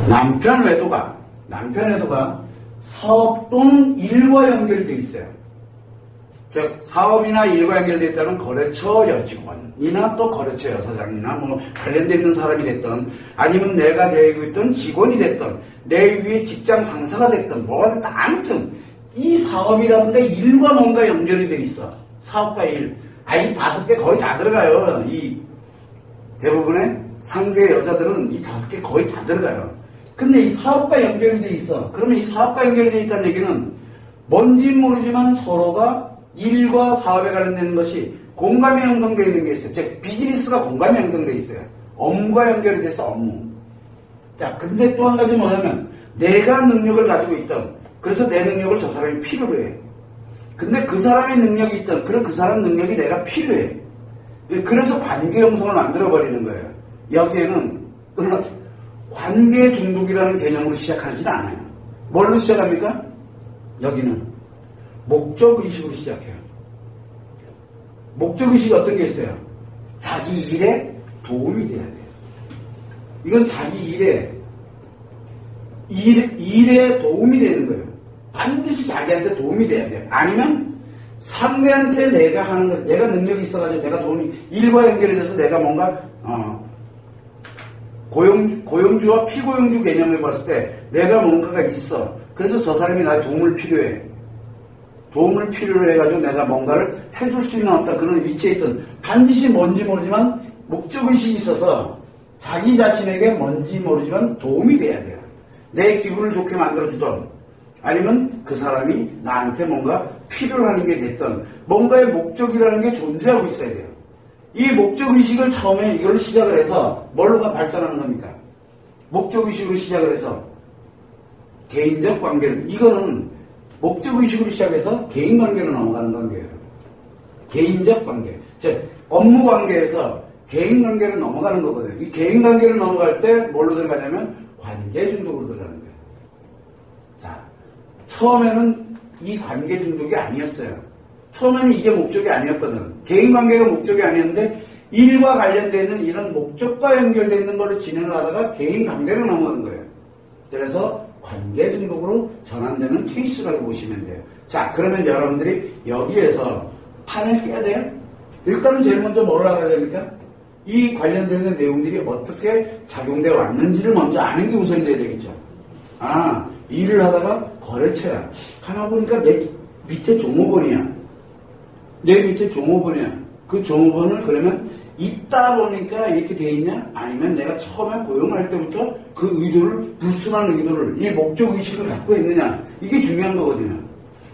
남편 외도가 사업 또는 일과 연결이 되어 있어요. 즉 사업이나 일과 연결되어 있다는 거래처 여직원이나 또 거래처 여사장이나 뭐 관련되어 있는 사람이 됐던, 아니면 내가 데리고 있던 직원이 됐던, 내 위에 직장 상사가 됐던, 뭐가 됐든 아무튼 이 사업이라든가 일과 뭔가 연결이 되어 있어. 사업과 일. 이 5개 거의 다 들어가요. 이 대부분의 상대 여자들은 이 5개 거의 다 들어가요. 근데 이 사업과 연결이 되어 있어. 그러면 이 사업과 연결이 되어 있다는 얘기는 뭔지는 모르지만 서로가 일과 사업에 관련되는 것이 공감이 형성되어 있는 게 있어요. 즉 비즈니스가 공감이 형성되어 있어요. 업무가 연결이 돼서 업무. 자, 근데 또 한 가지 뭐냐면 내가 능력을 가지고 있던, 그래서 내 능력을 저 사람이 필요로 해. 근데 그 사람의 능력이 있던, 그럼 그 사람 능력이 내가 필요해. 그래서 관계 형성을 만들어버리는 거예요. 여기에는 관계 중독이라는 개념으로 시작하지는 않아요. 뭘로 시작합니까? 여기는 목적의식으로 시작해요. 목적의식이 어떤 게 있어요? 자기 일에 도움이 돼야 돼요. 이건 자기 일에 도움이 되는 거예요. 반드시 자기한테 도움이 돼야 돼요. 아니면 상대한테 내가 하는 것, 내가 능력이 있어가지고 내가 도움이, 일과 연결이 돼서 내가 뭔가 고용주와 피고용주 개념을 봤을 때 내가 뭔가가 있어. 그래서 저 사람이 나의 도움을 필요해. 도움을 필요로 해가지고 내가 뭔가를 해줄 수 있는 어떤 그런 위치에 있던, 반드시 뭔지 모르지만 목적의식이 있어서 자기 자신에게 뭔지 모르지만 도움이 돼야 돼요. 내 기분을 좋게 만들어주던, 아니면 그 사람이 나한테 뭔가 필요로 하는 게 됐던, 뭔가의 목적이라는 게 존재하고 있어야 돼요. 이 목적의식을 처음에 이걸 시작을 해서 뭘로 발전하는 겁니까? 목적의식으로 시작을 해서 개인적 관계를, 이거는 목적의식으로 시작해서 개인관계로 넘어가는 관계예요. 개인적 관계. 즉 업무 관계에서 개인관계로 넘어가는 거거든요. 이 개인관계로 넘어갈 때 뭘로 들어가냐면 관계 중독으로 들어가는 거예요. 자, 처음에는 이 관계 중독이 아니었어요. 처음에는 이게 목적이 아니었거든. 개인관계가 목적이 아니었는데 일과 관련되는 이런 목적과 연결되어 있는 걸로 진행을 하다가 개인관계로 넘어가는 거예요. 그래서 관계 중독으로 전환되는 케이스라고 보시면 돼요. 자, 그러면 여러분들이 여기에서 판을 깨야 돼요? 일단은 제일 먼저 뭘 알아야 됩니까? 이 관련되는 내용들이 어떻게 작용되어 왔는지를 먼저 아는 게 우선이 돼야 되겠죠. 일을 하다가 거래처야. 하나 보니까 내 밑에 종업원이야. 내 밑에 종업원이야. 그 종업원을 그러면 있다 보니까 이렇게 돼 있냐? 아니면 내가 처음에 고용할 때부터 그 의도를, 불순한 의도를, 이 목적의식을 갖고 있느냐? 이게 중요한 거거든요.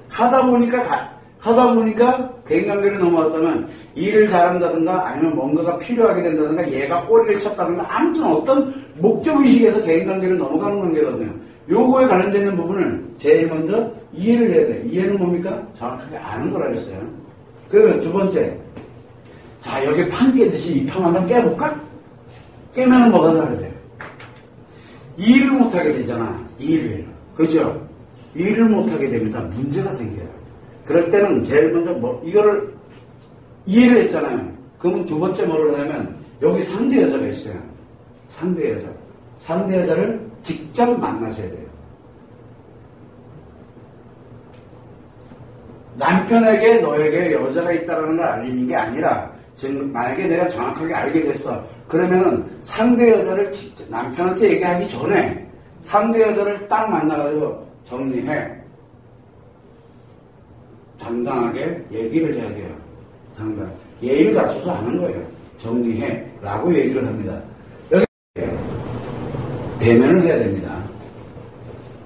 하다 보니까 개인관계로 넘어왔다면 일을 잘한다든가 아니면 뭔가가 필요하게 된다든가 얘가 꼬리를 쳤다든가 아무튼 어떤 목적의식에서 개인관계로 넘어가는 관계거든요. 요거에 관련되는 부분을 제일 먼저 이해를 해야 돼요. 이해는 뭡니까? 정확하게 아는 거라 그랬어요. 그러면 두 번째, 자, 여기 판 깨듯이 이 판 한번 깨볼까? 깨면은 뭐가 살아야 돼요? 일을 못하게 되잖아. 일을. 그죠? 일을 못하게 됩니다. 문제가 생겨요. 그럴 때는 제일 먼저 이거를 이해를 했잖아요. 그러면 두 번째 뭐를 하냐면 여기 상대 여자가 있어요. 상대 여자. 상대 여자를 직접 만나셔야 돼요. 남편에게 너에게 여자가 있다는 걸 알리는 게 아니라, 지금 만약에 내가 정확하게 알게 됐어. 그러면은 상대 여자를 직접 남편한테 얘기하기 전에 상대 여자를 딱 만나가지고 정리해. 당당하게 얘기를 해야 돼요. 당당. 예의를 갖춰서 하는 거예요. 정리해. 라고 얘기를 합니다. 여기 대면을 해야 됩니다.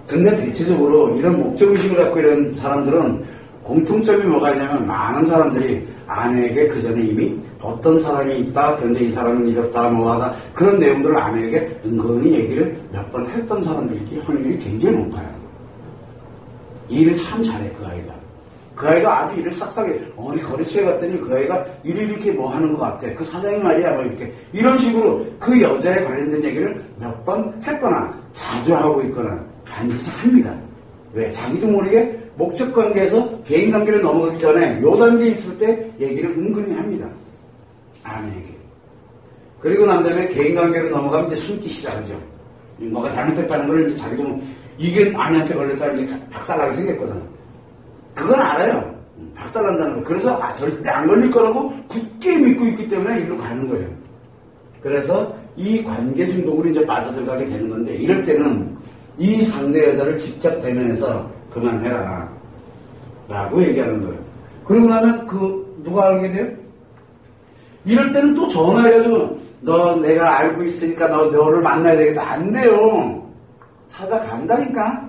근데 대체적으로 이런 목적의식을 갖고 이런 사람들은 공통점이 뭐가 있냐면 많은 사람들이 아내에게 그 전에 이미 어떤 사람이 있다, 그런데 이 사람은 이렇다, 뭐하다, 그런 내용들을 아내에게 은근히 얘기를 몇 번 했던 사람들이 확률이 굉장히 높아요. 일을 참 잘해, 그 아이가. 그 아이가 아주 일을 싹싹해. 어디 거래처에 갔더니 그 아이가 일을 이렇게 뭐 하는 것 같아. 그 사장이 말이야, 뭐 이렇게. 이런 식으로 그 여자에 관련된 얘기를 몇 번 했거나 자주 하고 있거나 반드시 합니다. 왜? 자기도 모르게 목적 관계에서 개인 관계로 넘어가기 전에 요 단계에 있을 때 얘기를 은근히 합니다. 아내에게. 그리고 난 다음에 개인 관계로 넘어가면 이제 숨기 시작하죠. 뭐가 잘못됐다는 걸 이제 자기도 이게 아내한테 걸렸다는 이제 박살나게 생겼거든. 그건 알아요. 박살난다는 거. 그래서 절대 안 걸릴 거라고 굳게 믿고 있기 때문에 일로 가는 거예요. 그래서 이 관계 중독으로 이제 빠져들어가게 되는 건데, 이럴 때는 이 상대 여자를 직접 대면해서 그만해라 라고 얘기하는 거예요. 그러고 나면 누가 알게 돼요? 이럴 때는 또 전화해가지고 너 내가 알고 있으니까 너를 만나야 되겠다. 안 돼요. 찾아간다니까.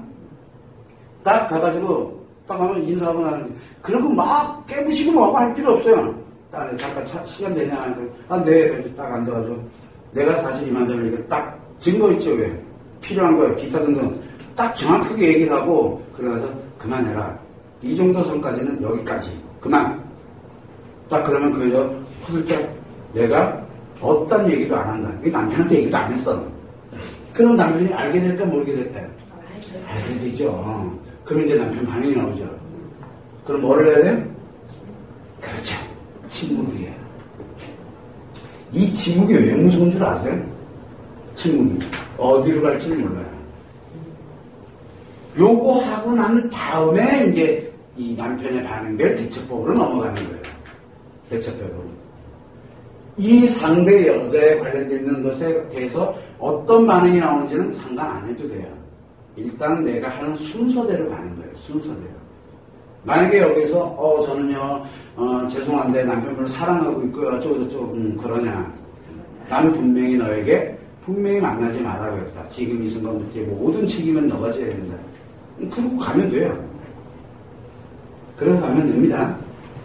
딱 가가지고 딱 하면 인사하고 나는, 그리고 막 깨부시고 뭐하고 할 필요 없어요. 딱 잠깐 시간 되냐? 네. 딱 앉아가지고 내가 사실 이만저만 이렇게 딱 증거 있죠. 왜? 필요한 거예요. 기타 등등 딱 정확하게 얘기를 하고, 그래서 그만해라. 이 정도 선까지는 여기까지. 그만. 딱 그러면 그 여자 허슬쩍 내가 어떤 얘기도 안 한다. 남편한테 얘기도 안 했어. 그럼 남편이 알게 될까 모르게 될까? 알게 되죠. 그럼 이제 남편 반응이 나오죠. 그럼 뭐를 해야 돼요? 그렇죠. 침묵이에요. 이 침묵이 왜 무서운 줄 아세요? 침묵이. 어디로 갈지는 몰라요. 요거 하고 난 다음에 이제 이 남편의 반응별 대처법으로 넘어가는 거예요. 대처법으로. 이 상대 여자에 관련되어 있는 것에 대해서 어떤 반응이 나오는지는 상관 안 해도 돼요. 일단 내가 하는 순서대로 가는 거예요. 순서대로. 만약에 여기서 저는요 죄송한데 남편분을 사랑하고 있고요 어쩌고저쩌고 그러냐. 나는 분명히 너에게 분명히 만나지 말라고 했다. 지금 이 순간부터 모든 책임은 너가 져야 된다. 그러고 가면 돼요. 그러고 가면 됩니다.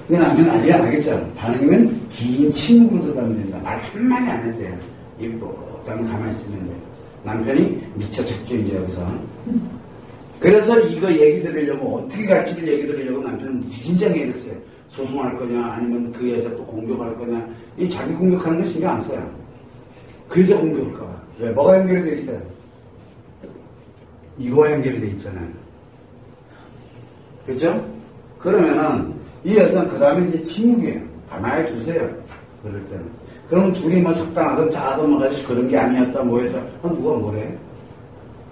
근데 남편 난리가 나겠죠. 반응이면 긴 침묵으로 들어가면 된다. 말 한마디 안 해도 돼요. 입고 그러면 가만히 있으면 돼요. 남편이 미쳐 죽죠 이제 여기서. 그래서 이거 얘기 들으려고 어떻게 갈지를 얘기 들으려고 남편은 무진장에 했어요. 소송할 거냐 아니면 그 여자 또 공격할 거냐. 이 자기 공격하는 거 신경 안 써요. 그 여자 공격할까 봐. 왜? 뭐가 연결이 돼 있어요? 이거와 연결이 돼 있잖아요. 그렇죠? 그러면은 이 여자는 그 다음에 이제 침묵이에요. 가만히 두세요. 그럴 때는. 그럼 둘이 뭐 적당하든 짜든 뭐 가지고 그런 게 아니었다 뭐였다. 누가 뭐래?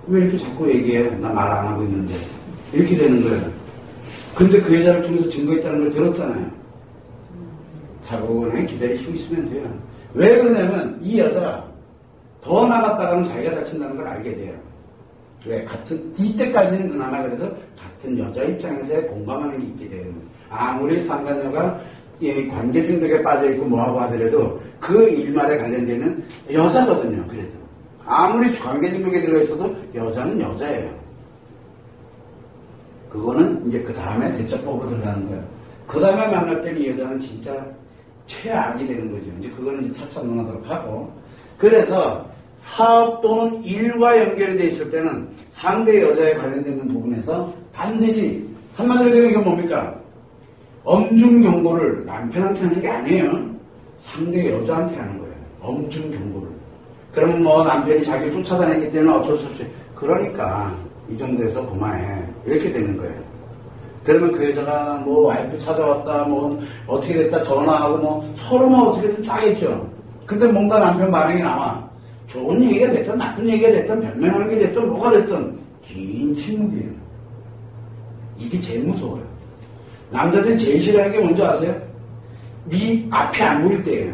왜 이렇게 자꾸 얘기해? 나 말 안 하고 있는데. 이렇게 되는 거예요. 근데 그 여자를 통해서 증거 있다는 걸 들었잖아요. 차분하게 기다리시고 있으면 돼요. 왜 그러냐면 이 여자 더 나갔다가는 자기가 다친다는 걸 알게 돼요. 왜? 이때까지는 그나마 그래도 같은 여자 입장에서 공감하는 게 있게 돼요. 아무리 상간녀가 관계 중독에 빠져있고 뭐하고 하더라도 그 일말에 관련되는 여자거든요. 그래도. 아무리 관계 중독에 들어가 있어도 여자는 여자예요. 그거는 이제 그 다음에 대처법으로 들어가는 거예요. 그 다음에 만날 때는 이 여자는 진짜 최악이 되는 거죠. 이제 그거는 이제 차차 논하도록 하고. 그래서 사업 또는 일과 연결이 돼 있을 때는 상대 여자에 관련되는 부분에서 반드시 한마디로 되는 게 뭡니까? 엄중 경고를 남편한테 하는 게 아니에요. 상대 여자한테 하는 거예요. 엄중 경고를. 그러면 뭐 남편이 자기를 쫓아다녔기 때문에 어쩔 수 없이 그러니까 이 정도에서 그만해. 이렇게 되는 거예요. 그러면 그 여자가 뭐 와이프 찾아왔다 뭐 어떻게 됐다 전화하고 뭐 서로 뭐 어떻게든 짜겠죠. 근데 뭔가 남편 반응이 나와. 좋은 얘기가 됐든 나쁜 얘기가 됐든 변명하는 게 됐든 뭐가 됐든 긴 침묵이에요. 이게 제일 무서워요. 남자들이 제일 싫어하는 게 뭔지 아세요? 앞이 안 보일 때예요.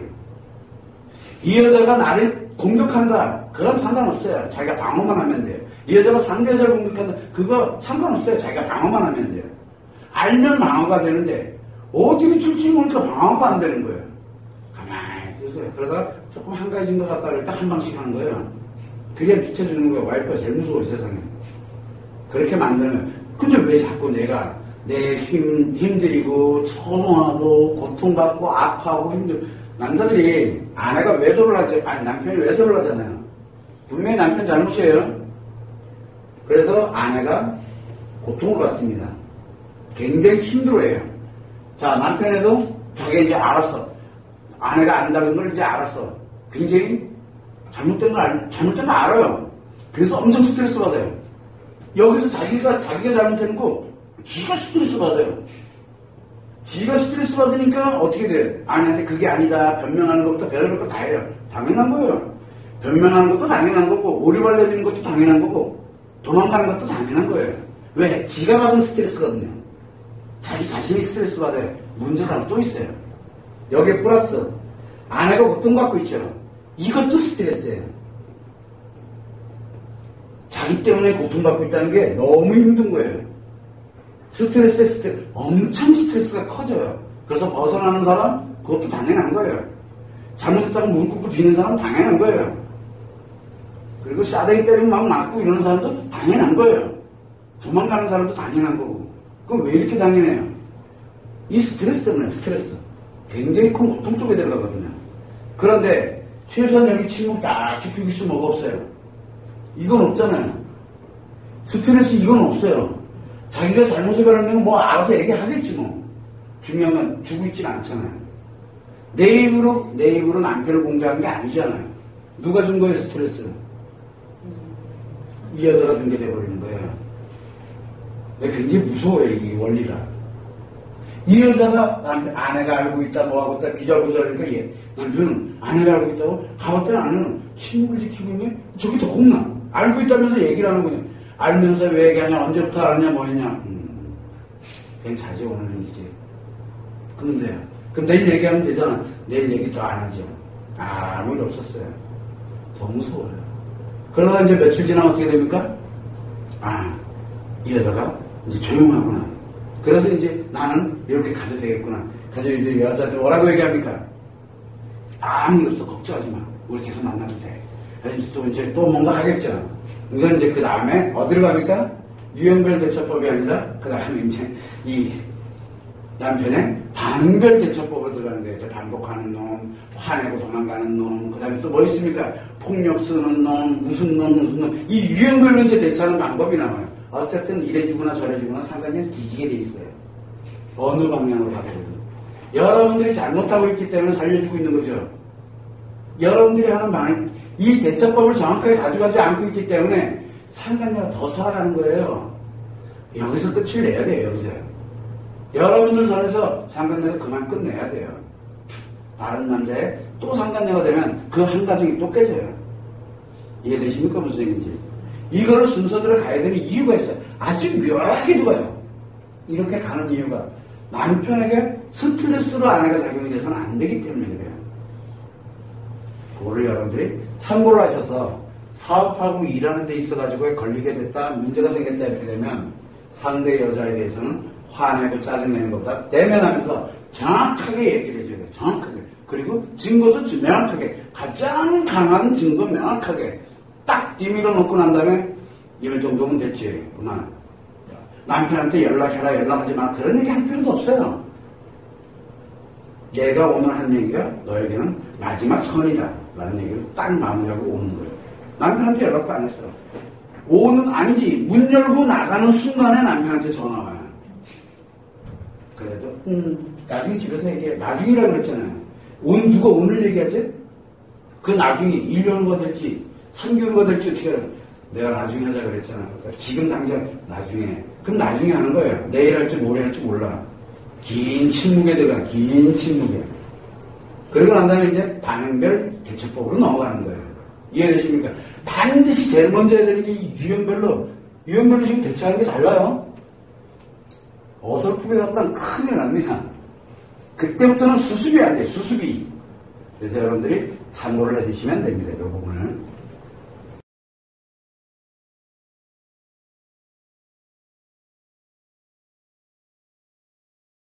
이 여자가 나를 공격한다. 그건 상관없어요. 자기가 방어만 하면 돼요. 이 여자가 상대 여자를 공격한다. 그거 상관없어요. 자기가 방어만 하면 돼요. 알면 방어가 되는데 어디를 튈지 모르니까 방어가 안 되는 거예요. 가만히 두세요. 그러다가 조금 한가해진 것 같다 그럴 때 한 방씩 하는 거예요. 그게 비춰주는 거예요. 와이프가 제일 무서워요. 세상에. 그렇게 만들면. 근데 왜 자꾸 내가 내 힘들이고 소송하고 고통받고 아파하고 남자들이 아내가 외도를 하죠. 아니 남편이 외도를 하잖아요. 분명히 남편 잘못이에요. 그래서 아내가 고통을 받습니다. 굉장히 힘들어해요. 자, 남편에도 자기가 이제 알았어. 아내가 안다는 걸 이제 알았어. 굉장히 잘못된 거 알아요. 그래서 엄청 스트레스 받아요. 여기서 자기가 잘못하는 거 지가 스트레스 받아요. 지가 스트레스 받으니까 어떻게 돼요? 아내한테 그게 아니다. 변명하는 것부터 별의별 거 다 해요. 당연한 거예요. 변명하는 것도 당연한 거고, 오리발 내미는 것도 당연한 거고, 도망가는 것도 당연한 거예요. 왜? 지가 받은 스트레스거든요. 자기 자신이 스트레스 받아요. 문제가 또 있어요. 여기에 플러스, 아내가 고통받고 있죠. 이것도 스트레스예요. 자기 때문에 고통받고 있다는 게 너무 힘든 거예요. 스트레스, 엄청 스트레스가 커져요. 그래서 벗어나는 사람, 그것도 당연한 거예요. 잘못했다고 물고 비는 사람 당연한 거예요. 그리고 싸대기 때리면 막 맞고 이러는 사람도 당연한 거예요. 도망가는 사람도 당연한 거고. 그럼 왜 이렇게 당연해요? 이 스트레스 때문에 스트레스. 굉장히 큰 고통 속에 들어가거든요. 그런데 최소한 여기 침묵 딱 지키고 있으면 뭐가 없어요? 이건 없잖아요. 스트레스 이건 없어요. 자기가 잘못을 발견하면 뭐 알아서 얘기하겠지 뭐. 중요한 건 주고 있진 않잖아요. 내 입으로 남편을 공개한 게 아니잖아요. 누가 준 거예요, 스트레스를? 이 여자가 준 게 돼버리는 거예요. 굉장히 무서워요, 이 원리가. 이 여자가 아내가 알고 있다, 뭐하고 있다, 비절부절하니까 남편은 아내가 알고 있다고 가봤더니 아내는 침묵을 지키고 있네? 저게 더 혼나. 알고 있다면서 얘기를 하는 거냐. 알면서 왜 얘기하냐, 언제부터 알았냐, 뭐 했냐. 그냥 자제 오늘은 이제. 그런데요. 그럼 내일 얘기하면 되잖아. 내일 얘기 또 안 하죠. 아무 일 없었어요. 더 무서워요. 그러다가 이제 며칠 지나면 어떻게 됩니까? 이 여자가 이제 조용하구나. 그래서 이제 나는 이렇게 가도 되겠구나. 가서 이제 여자한테 뭐라고 얘기합니까? 아무 일 없어. 걱정하지 마. 우리 계속 만나도 돼. 그래서 또 뭔가 하겠죠. 이건 이제 그 다음에 어디로 갑니까? 유형별 대처법이 아니라 그 다음에 이제 이 남편의 반응별 대처법으로 들어가는 거예요. 반복하는 놈, 화내고 도망가는 놈, 그 다음에 또 뭐 있습니까? 폭력 쓰는 놈, 무슨 놈. 이 유형별로 이제 대처하는 방법이 나와요. 어쨌든 이래주거나 저래주거나 상관이 뒤지게 돼 있어요. 어느 방향으로 가더라도. 여러분들이 잘못하고 있기 때문에 살려주고 있는 거죠. 여러분들이 하는 반응, 이 대처법을 정확하게 가져가지 않고 있기 때문에 상관녀가 더 살아가는 거예요. 여기서 끝을 내야 돼요, 여기서. 여러분들 선에서 상간녀가 그만 끝내야 돼요. 다른 남자의 또 상간녀가 되면 그 한 가정이 또 깨져요. 이해되십니까? 무슨 얘기인지. 이거를 순서대로 가야 되는 이유가 있어요. 아주 묘하게도 가요. 이렇게 가는 이유가 남편에게 스트레스로 아내가 작용이 돼서는 안 되기 때문에 그래요. 그거를 여러분들이 참고를 하셔서 사업하고 일하는 데 있어가지고 걸리게 됐다, 문제가 생겼다 이렇게 되면 상대 여자에 대해서는 화내고 짜증내는 것보다 대면하면서 정확하게 얘기를 해줘야 돼요. 정확하게. 그리고 증거도 명확하게. 가장 강한 증거 명확하게. 딱 뒤밀어 놓고 난 다음에 이럴 정도면 됐지. 그만. 남편한테 연락해라, 연락하지 마. 그런 얘기 할 필요도 없어요. 얘가 오늘 한 얘기가 너에게는 마지막 선이다. 라는 얘기를 딱 마무리하고 오는 거예요. 남편한테 연락도 안 했어. 오는, 아니지. 문 열고 나가는 순간에 남편한테 전화 와요. 그래도 나중에 집에서 얘기해. 나중이라고 그랬잖아요. 누가 오늘 얘기하지? 그 나중이 1년후가 될지 3개월후가 될지 어떻게 알아요? 내가 나중에 하자 그랬잖아. 그러니까 지금 당장 나중에. 그럼 나중에 하는 거예요. 내일 할지 모레 할지 몰라. 긴 침묵에 들어가. 긴 침묵에. 그러고 난 다음에 이제 반응별 대처법으로 넘어가는 거예요. 이해되십니까? 반드시 제일 먼저 해야 되는 게 이 유형별로 지금 대처하는 게 달라요. 어설프게 갔다면 큰일 납니다. 그때부터는 수습이 안 돼, 수습이. 그래서 여러분들이 참고를 해주시면 됩니다, 이 부분을.